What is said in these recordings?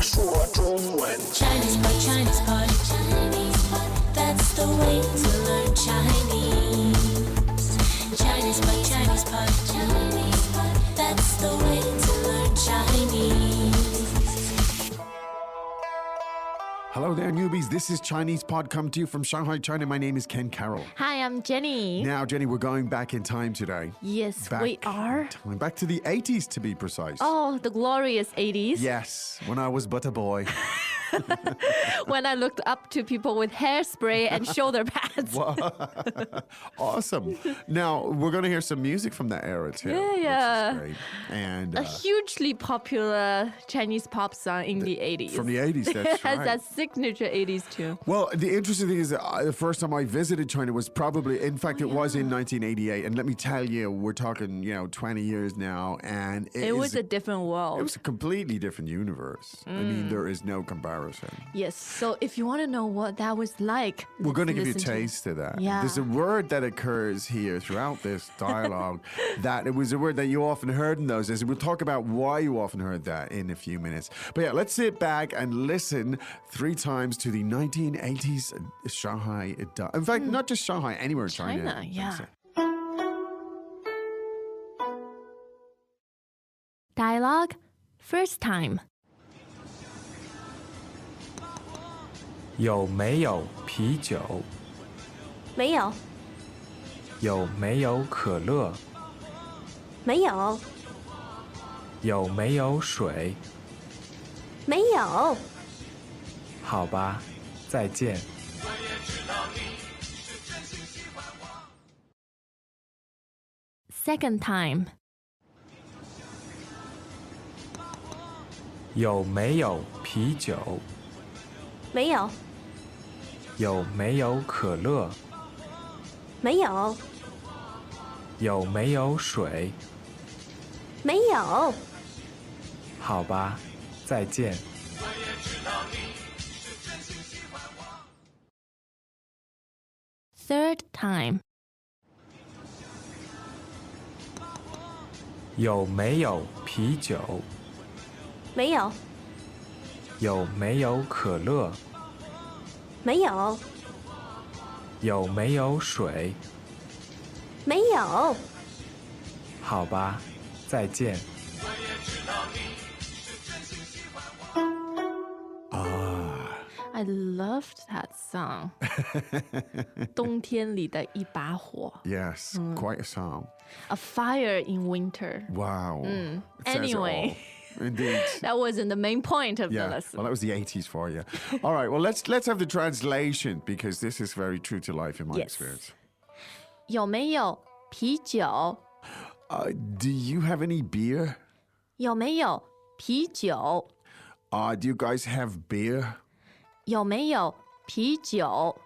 说中文。 Chinese pot, Chinese pot, Chinese pot. That's the way to learn Chinese. Chinese pot, Chinese pot, Chinese pot. That's the way to learn Chinese. Hello there, newbies. This is Chinese Pod come to you from Shanghai, China. My name is Ken Carroll. Hi, I'm Jenny. Now, Jenny, we're going back in time today. Yes, Back we are. in time. Back to the 80s, to be precise. Oh, the glorious 80s. Yes, when I was but a boy. When I looked up to people with hairspray and shoulder pads. Awesome. Now, we're going to hear some music from that era, too. Yeah. Which is great. And A hugely popular Chinese pop song in the 80s. from the 80s, that's It has right. that signature 80s too. Well, the interesting thing is that the first time I visited China was probably, in fact, it was in 1988. And let me tell you, we're talking, 20 years now. And It was a different world. It was a completely different universe. I mean, there is no comparison. Yes, so if you want to know what that was like, We're going to give you a listen to- taste of that. Yeah. There's a word that occurs here throughout this dialogue that it was a word that you often heard in those days. We'll talk about why you often heard that in a few minutes. But yeah, let's sit back and listen 3 times to the 1980s Shanghai. In fact, not just Shanghai, anywhere in China. China, yeah. Dialogue, first time. 有没有啤酒？没有，有没有可乐？没有，有没有水？没有。好吧，再见。 Second time. 有没有啤酒？没有，有没有可乐？没有，有没有水？没有。好吧，再见。 Third time. 有没有啤酒？没有，有没有可乐？没有，有没有水？没有。好吧，再见。 I loved that song. 冬天里的一把火 Yes, quite a song. A fire in winter. Wow. It says it Anyway. all. Indeed. That wasn't the main point of the Yeah, lesson. well, that was the 80s for you. All right, well, let's have the translation because this is very true to life in my Yes. experience. 有没有啤酒？ Do you have any beer? 有没有啤酒？ Do you guys have beer? 有没有啤酒？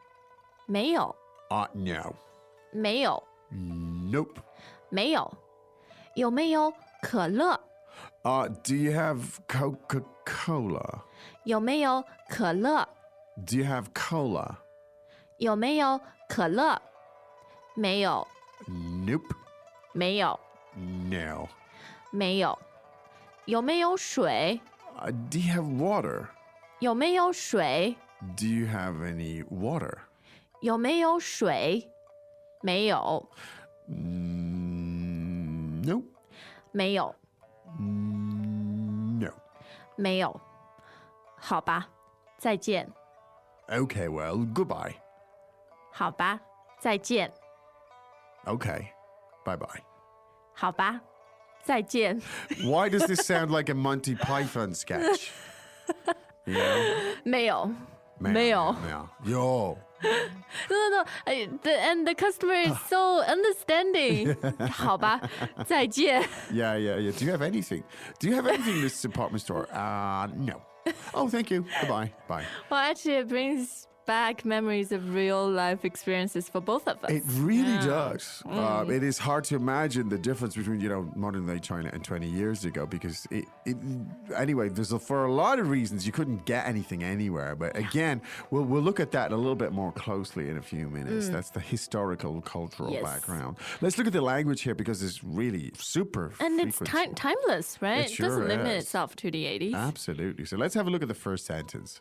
没有， No. 没有， Nope. 没有。有没有可乐？ Do you have Coca-Cola? 有没有可乐？ Do you have cola? 有没有可乐？没有， Nope. 没有， No. 没有。有没有水？ Do you have water? 有没有水？ Do you have any water? 有没有水？没有， Nope. 没有， No. 没有。好吧，再见。 Okay, well, goodbye. 好吧，再见。 Okay. Bye-bye. 好吧，再见。 Why does this sound like a Monty Python sketch? You know? 没有，没有。 Yo. No. And the customer is so understanding. 好吧，再见。 Yeah. Do you have anything? Do you have anything in this department store? No. Oh, thank you. Goodbye. Bye. Well, actually, it brings back memories of real life experiences for both of us. It really does. It is hard to imagine the difference between, modern day China and 20 years ago because anyway, for a lot of reasons you couldn't get anything anywhere. But again, we'll look at that a little bit more closely in a few minutes. That's the historical, cultural background. Let's look at the language here because it's really super And it's timeless, right? It sure doesn't limit is. itself to the 80s. Absolutely. So let's have a look at the first sentence.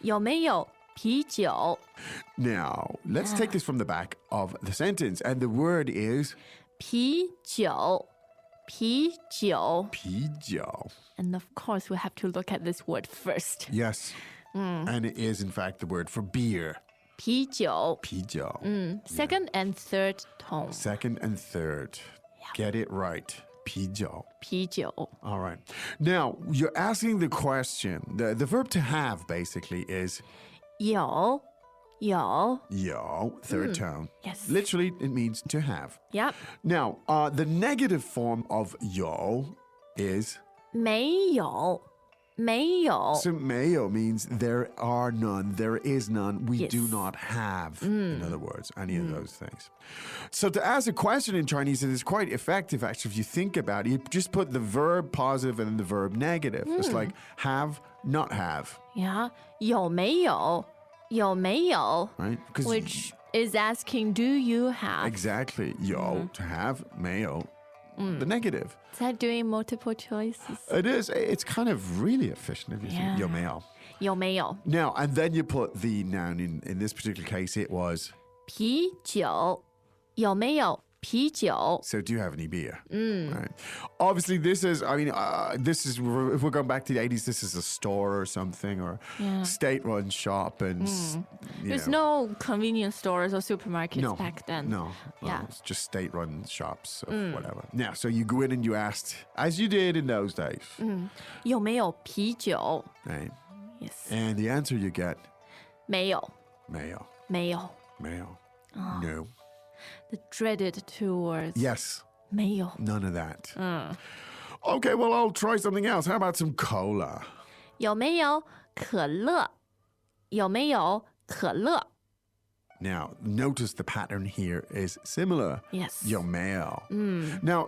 有没有啤酒 Now, let's take this from the back of the sentence. And the word is 啤酒啤酒 pijiao. And of course, we have to look at this word first. Yes. And it is, in fact, the word for beer. 啤酒 Pijiao. Second and third tone. Second and third. Get it right. Pijiao. 啤酒 All right. Now, you're asking the question. The verb to have basically is 有 yo, third tone. Yes. Literally, it means to have. Yep. Now, the negative form of yo is 没有 so mayo means there are none, there is none, we Yes. do not have, in other words, any of those things. So to ask a question in Chinese, it is quite effective, actually, if you think about it. You just put the verb positive and the verb negative. It's like have, not have, Yeah. 有没有 right? Because which is asking, do you have? exactly, yo, to have, mayo, the negative. Is that doing multiple choices? It is. It's kind of really efficient if you Yeah. think, yo, mayo. 有没有 Now, and then you put the noun in this particular case, it was, 啤酒有没有啤酒 so do you have any beer? Right. Obviously, this is, if we're going back to the 80s, this is a store or something or Yeah. state-run shop. And, There's no convenience stores or supermarkets no, back then. No. Yeah. It's just state-run shops or whatever. Now, so you go in and you asked, as you did in those days, 有没有啤酒 right? Yes. And the answer you get, 没有 mayo, 没有 mayo, no. The dreaded two words. Yes. 没有 None of that. Okay, well, I'll try something else. How about some cola? 有没有可乐有没有可乐 Now, notice the pattern here is similar. Yes. Yomeo. Now,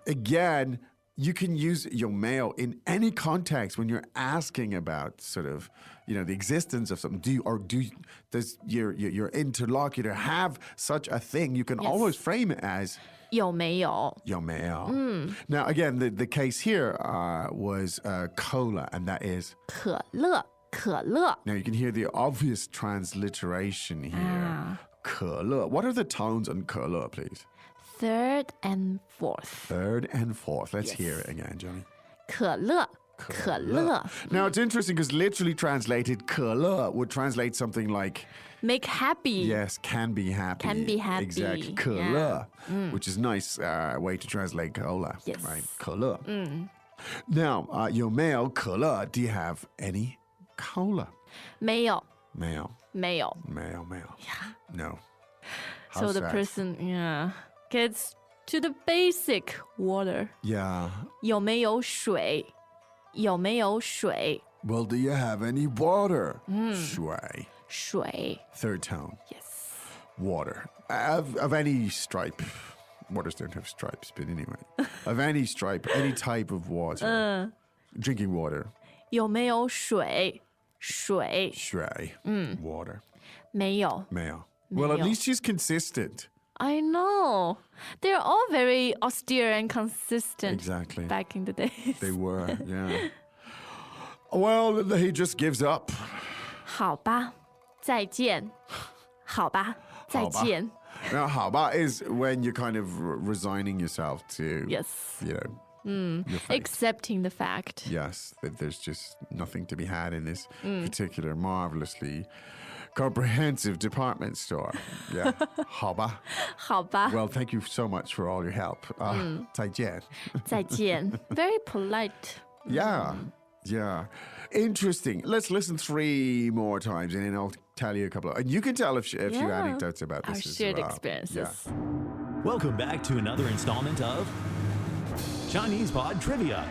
again, you can use yomeo in any context when you're asking about sort of, the existence of something. Does your interlocutor have such a thing? You can always frame it as 有没有 yomeo. Now, again, the case here was cola, and that is 可乐可乐 Now you can hear the obvious transliteration here. 可乐. What are the tones on 可乐, please? Third and fourth. Third and fourth. Let's hear it again, Johnny. 可乐可乐 Now it's interesting because literally translated 可乐 would translate something like, Make happy. yes, can be happy. Can be happy. Exactly. 可乐, which is a nice way to translate cola. Yes. Right? 可乐. Now, 有没有可乐? Do you have any cola? 没有没有.没有 No. How So the sad. person gets to the basic water. Yeah. 有没有水有没有水 Well, do you have any water? 水.水 Third tone. Yes. Water. Of any stripe. Waters don't have stripes, but anyway. Of any stripe, any type of water. Drinking water. 有没有水水 Shui. Water. 没有 Mayo. Well, at 没有 least she's consistent. I know. They're all very austere and consistent Exactly. back in the days. They were, yeah. Well, he just gives up. 好吧再见好吧再见 Now, 好吧 is when you're kind of resigning yourself to, Yes. your fate. Accepting the fact. Yes, that there's just nothing to be had in this particular marvelously comprehensive department store. Yeah. 好吧. 好吧 Well, thank you so much for all your help. 再见. 再见 Very polite. Yeah. Yeah. Interesting. Let's listen 3 more times and then I'll tell you a couple of, and you can tell a few Yeah. anecdotes about Our this as shared well. experiences. Yeah. Welcome back to another installment of Chinese Pod Trivia.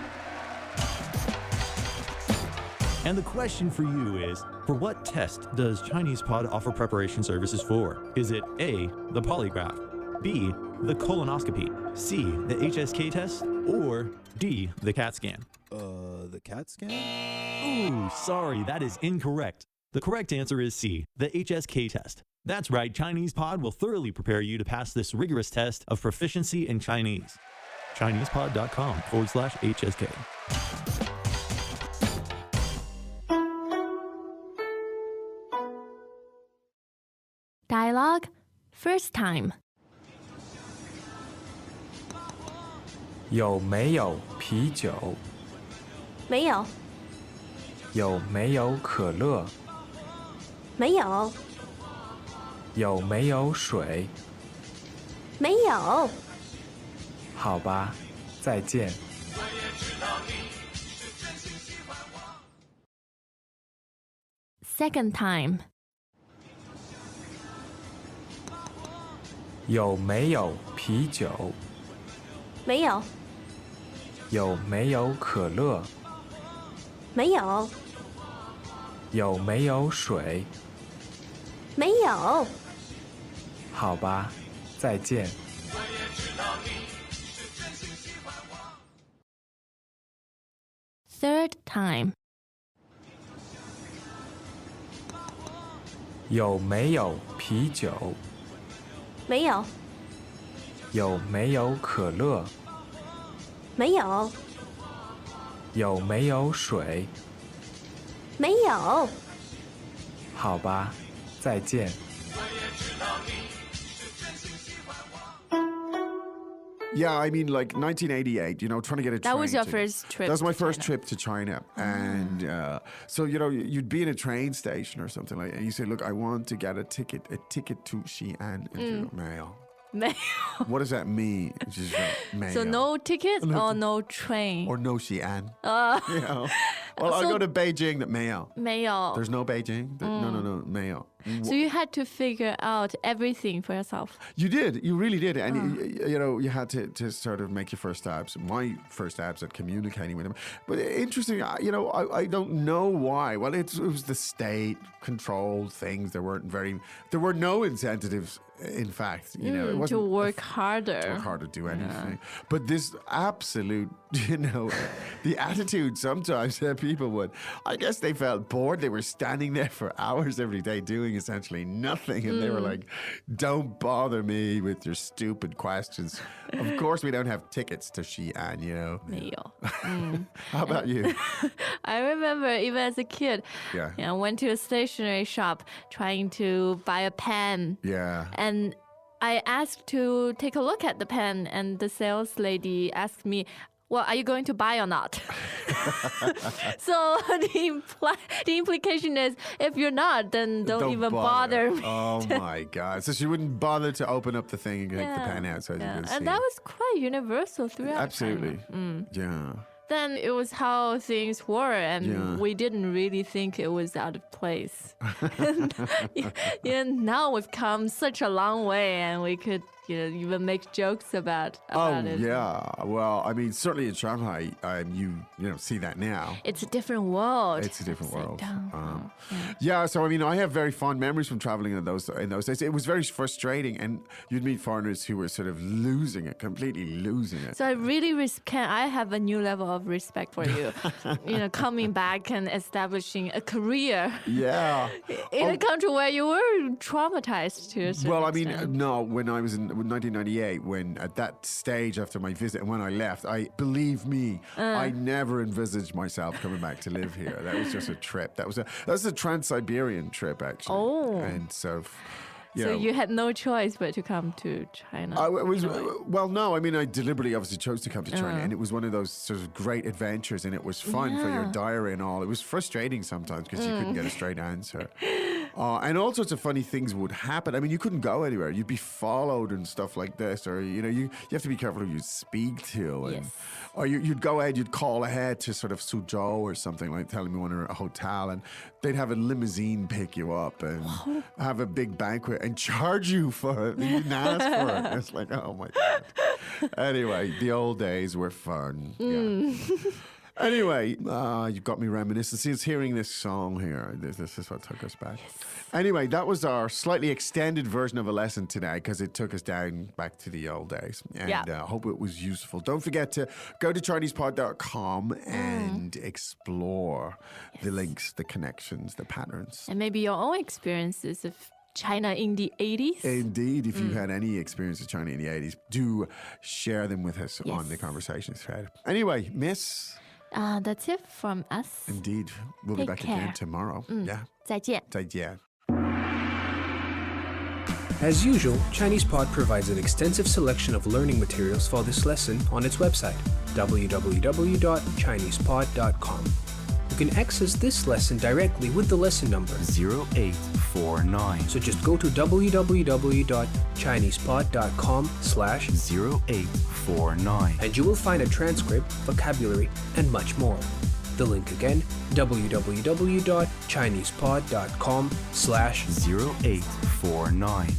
And the question for you is, for what test does Chinese Pod offer preparation services for? Is it A, the polygraph, B, the colonoscopy, C, the HSK test, or D, the CAT scan? The CAT scan? Ooh, sorry, that is incorrect. The correct answer is C, the HSK test. That's right, Chinese Pod will thoroughly prepare you to pass this rigorous test of proficiency in Chinese. ChinesePod.com/HSK. Dialogue first time. 有没有啤酒？没有，有没有可乐？没有，有没有水？没有。好吧，再见。Second time. 有没有啤酒？没有，有没有可乐？没有，有没有水？没有。好吧，再见。Third time. 有没有啤酒？没有，有没有可乐？没有，有没有水？没有。好吧，再见。Yeah, I mean, like 1988, trying to get a train. That was your ticket. first trip That was my to first China. trip to China. And so, you'd be in a train station or something like that. And you say, look, I want to get a ticket to Xi'an. And you go, Mail. What does that mean? It's just mail. So no ticket or no train? Or no Xi'an. Well, I'll go to Beijing, that Mail. 没有. There's no Beijing? No, Mail. So you had to figure out everything for yourself. You did. You really did. And, you had to sort of make your first stabs. My first stabs at communicating with them. But interesting, I don't know why. Well, it was the state-controlled things. There were no incentives, in fact. It wasn't to work harder. to work hard to do anything. But this absolute, the attitude sometimes that people would, I guess they felt bored. They were standing there for hours every day doing essentially nothing. And they were like, don't bother me with your stupid questions. Of course, we don't have tickets to Xi'an, 没有. How about you? I remember even as a kid, Yeah. I went to a stationery shop trying to buy a pen. Yeah. And I asked to take a look at the pen, and the sales lady asked me, well, are you going to buy or not? So the implication is, if you're not, then don't even bother me. Oh my God. So she wouldn't bother to open up the thing and take the pen out so you could see. And that was quite universal throughout Absolutely. China. Yeah. Then it was how things were, and Yeah. we didn't really think it was out of place. Now we've come such a long way, and we could even make jokes about it. Yeah. Well, I mean, certainly in Shanghai, you see that now. It's a different world. It's a different Upside world. down. Yeah, so I mean, I have very fond memories from traveling in those days. It was very frustrating, and you'd meet foreigners who were sort of losing it, completely losing it. So I really I have a new level of respect for you. Coming back and establishing a career Yeah. in a country where you were traumatized to a certain Well, I mean, extent. no, when I was in 1998, when at that stage after my visit and when I left, believe me, I never envisaged myself coming back to live here. That was just a trip. That was a Trans-Siberian trip, actually. Oh. And so... So you had no choice but to come to China. Well, no. I mean, I deliberately, obviously, chose to come to China, and it was one of those sort of great adventures, and it was fun for your diary and all. It was frustrating sometimes because you couldn't get a straight answer, and all sorts of funny things would happen. I mean, you couldn't go anywhere; you'd be followed and stuff like this, or you have to be careful who you speak to, and, or you'd go ahead, you'd call ahead to sort of Suzhou or something like, telling me when you're at a hotel, and they'd have a limousine pick you up and have a big banquet and charge you for it. You didn't ask for it. It's like, oh my God. Anyway, the old days were fun. Yeah. Anyway, you've got me reminiscing. Since hearing this song here, this is what took us back. Anyway, that was our slightly extended version of a lesson today because it took us down back to the old days. And I hope it was useful. Don't forget to go to ChinesePod.com and explore the links, the connections, the patterns. And maybe your own experiences of China in the 80s. Indeed, if you had any experience of China in the 80s, do share them with us on the conversation thread. Anyway, Miss. That's it from us. Indeed. We'll be back again tomorrow. Yeah. 再见. 再见. As usual, ChinesePod provides an extensive selection of learning materials for this lesson on its website, www.chinesepod.com. You can access this lesson directly with the lesson number 0849. So just go to www.chinesepod.com/0849 and you will find a transcript, vocabulary, and much more. The link again, www.chinesepod.com/0849.